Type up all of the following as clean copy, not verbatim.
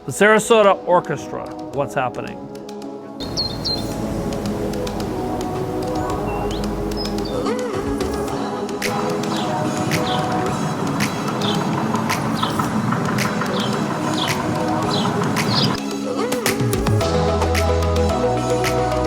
The Sarasota Orchestra, what's happening?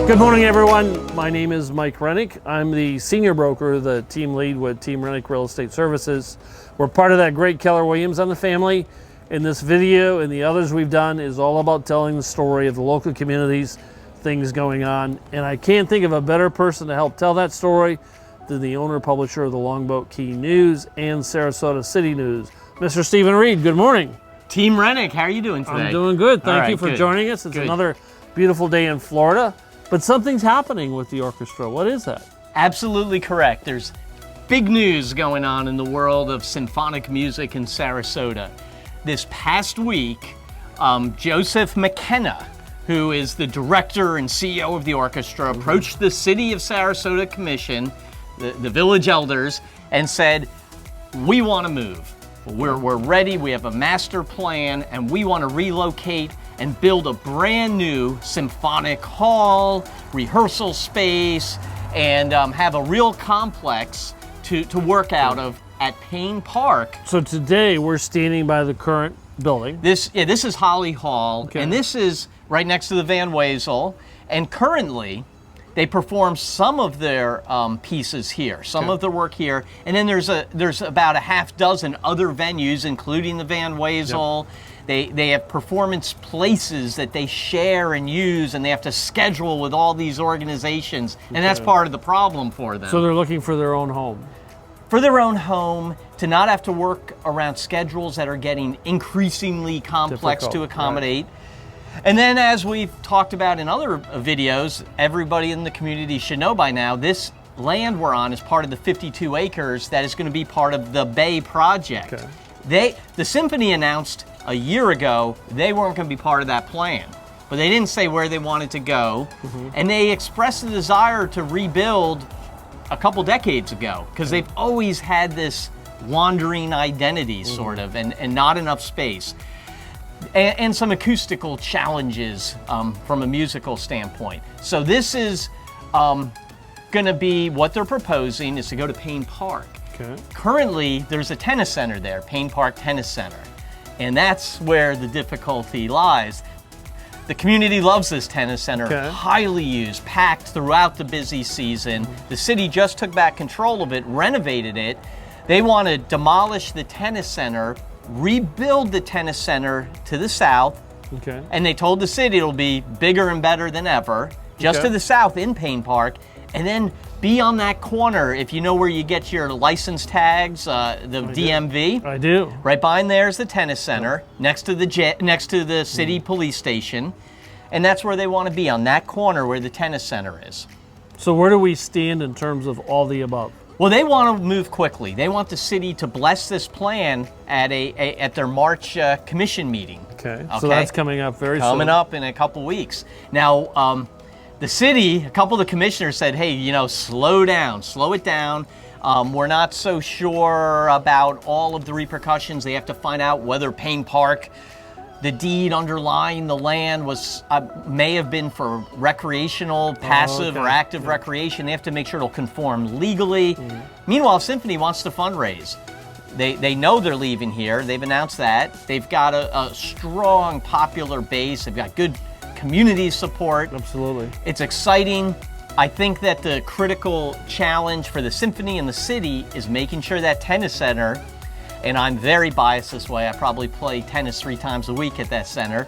Good morning, everyone. My name is Mike Rennick. I'm the senior broker, the team lead with Team Rennick Real Estate Services. We're part of that great Keller Williams on the family. In this video and the others we've done is all about telling the story of the local communities, things going on. And I can't think of a better person to help tell that story than the owner publisher of the Longboat Key News and Sarasota City News, Mr. Stephen Reed. Good morning. Team Rennick, how are you doing today? I'm doing good. Thank you for joining us. It's another beautiful day in Florida. But something's happening with the orchestra. What is that? Absolutely correct. There's big news going on in the world of symphonic music in Sarasota. This past week, Joseph McKenna, who is the director and CEO of the orchestra, approached the City of Sarasota Commission, the village elders, and said, we want to move. We're ready, we have a master plan, and we want to relocate and build a brand new symphonic hall, rehearsal space, and have a real complex to work out of at Payne Park. So today we're standing by the current building. This is Holly Hall, and this is right next to the Van Wezel, and currently they perform some of their pieces here, some of their work here, and then there's about a half dozen other venues, including the Van Wezel. They have performance places that they share and use, and they have to schedule with all these organizations, and that's part of the problem for them. So they're looking for their own home. For their own home, to not have to work around schedules that are getting increasingly complex to accommodate. Right. And then, as we've talked about in other videos, everybody in the community should know by now, this land we're on is part of the 52 acres that is going to be part of the Bay project. The Symphony announced a year ago they weren't going to be part of that plan, but they didn't say where they wanted to go, and they expressed the desire to rebuild a couple decades ago, because they've always had this wandering identity, sort of, and not enough space. And some acoustical challenges from a musical standpoint. So this is going to be what they're proposing is to go to Payne Park. Currently, there's a tennis center there, Payne Park Tennis Center, and that's where the difficulty lies. The community loves this tennis center, highly used, packed throughout the busy season. The city just took back control of it, renovated it. They want to demolish the tennis center, rebuild the tennis center to the south, and they told the city it'll be bigger and better than ever, just to the south in Payne Park, and then be on that corner, if you know where you get your license tags, the DMV. I do. Right behind there is the tennis center, next to the city police station, and that's where they want to be, on that corner where the tennis center is. So where do we stand in terms of all the above? Well, they want to move quickly. They want the city to bless this plan at their March commission meeting. So that's coming up very soon. Coming up in a couple weeks. Now, the city, a couple of the commissioners said, hey, slow it down. We're not so sure about all of the repercussions. They have to find out whether Payne Park, the deed underlying the land may have been for recreational, passive or active recreation. They have to make sure it'll conform legally. Meanwhile, Symphony wants to fundraise. They know they're leaving here. They've announced that. They've got a strong popular base. They've got good community support. Absolutely. It's exciting. I think that the critical challenge for the Symphony and the city is making sure that tennis center, and I'm very biased this way, I probably play tennis 3 times a week at that center,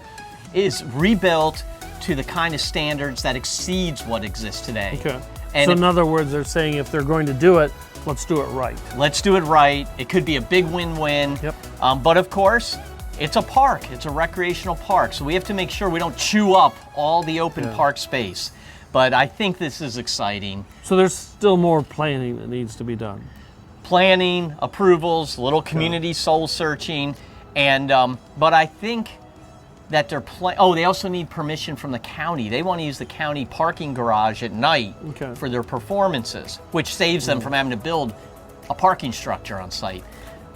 is rebuilt to the kind of standards that exceeds what exists today. And so in other words, they're saying if they're going to do it, let's do it right. Let's do it right. It could be a big win-win. But of course, it's a park. It's a recreational park. So we have to make sure we don't chew up all the open park space. But I think this is exciting. So there's still more planning that needs to be done. Planning, approvals, little community soul searching, and but I think that they're they also need permission from the county. They want to use the county parking garage at night for their performances, which saves them from having to build a parking structure on site.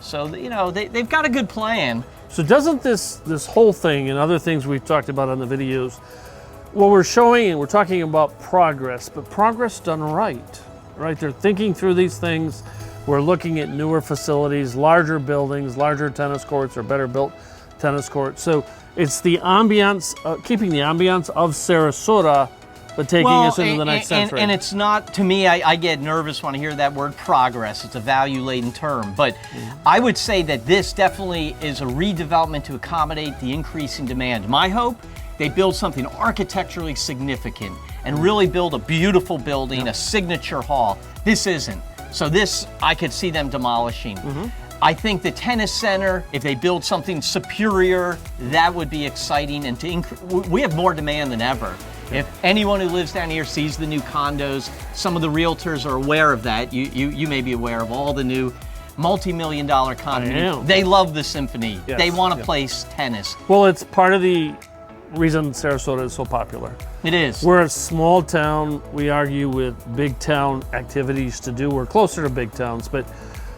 So, you know, they've got a good plan. So doesn't this whole thing and other things we've talked about on the videos, what we're showing, and we're talking about progress, but progress done right? They're thinking through these things. We're looking at newer facilities, larger buildings, larger tennis courts, or better built tennis courts. So it's the ambiance, keeping the ambiance of Sarasota, but taking us into the next century. And it's not, to me, I get nervous when I hear that word progress. It's a value-laden term. But I would say that this definitely is a redevelopment to accommodate the increasing demand. My hope, they build something architecturally significant and really build a beautiful building, a signature hall. This isn't. So this, I could see them demolishing. I think the tennis center, if they build something superior, that would be exciting. And we have more demand than ever. If anyone who lives down here sees the new condos, some of the realtors are aware of that. You may be aware of all the new multi-million-dollar condominiums. They love the Symphony. Yes. They want to play tennis. Well, it's part of the reason Sarasota is so popular. It is. We're a small town. We argue with big town activities to do. We're closer to big towns, but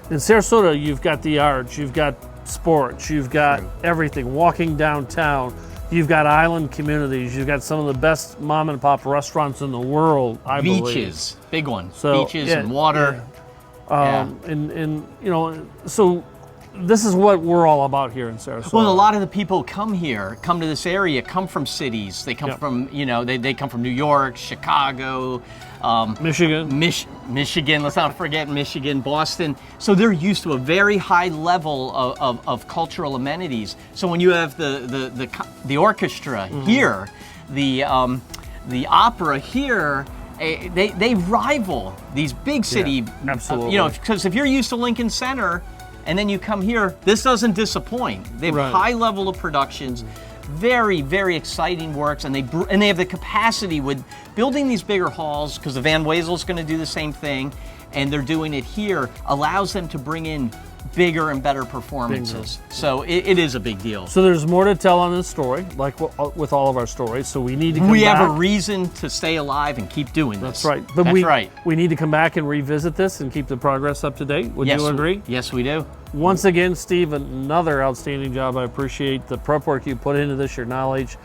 in Sarasota, you've got the arts, you've got sports, you've got everything. Walking downtown, you've got island communities, you've got some of the best mom and pop restaurants in the world, I believe. Beaches, big one. So, beaches and water. And you know, so this is what we're all about here in Sarasota. Well, a lot of the people come to this area, come from cities. They come from, you know, they come from New York, Chicago, Michigan. Michigan, let's not forget Michigan, Boston. So they're used to a very high level of cultural amenities. So when you have the orchestra here, the opera here, they rival these big city. Absolutely. You know, because if you're used to Lincoln Center, and then you come here, this doesn't disappoint. They have high level of productions, very, very exciting works, and they have the capacity with building these bigger halls, because the Van Wezel's going to do the same thing, and they're doing it here, allows them to bring in bigger and better performances. So it is a big deal. So there's more to tell on this story, like with all of our stories. So we need to come back. We have a reason to stay alive and keep doing this. That's right. But we need to come back and revisit this and keep the progress up to date. Would you agree? Yes, we do. Once again, Steve, another outstanding job. I appreciate the prep work you put into this, your knowledge,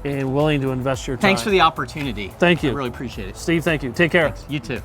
and willing to invest your time. Thanks for the opportunity. Thank you. I really appreciate it. Steve, thank you. Take care. Thanks. You too.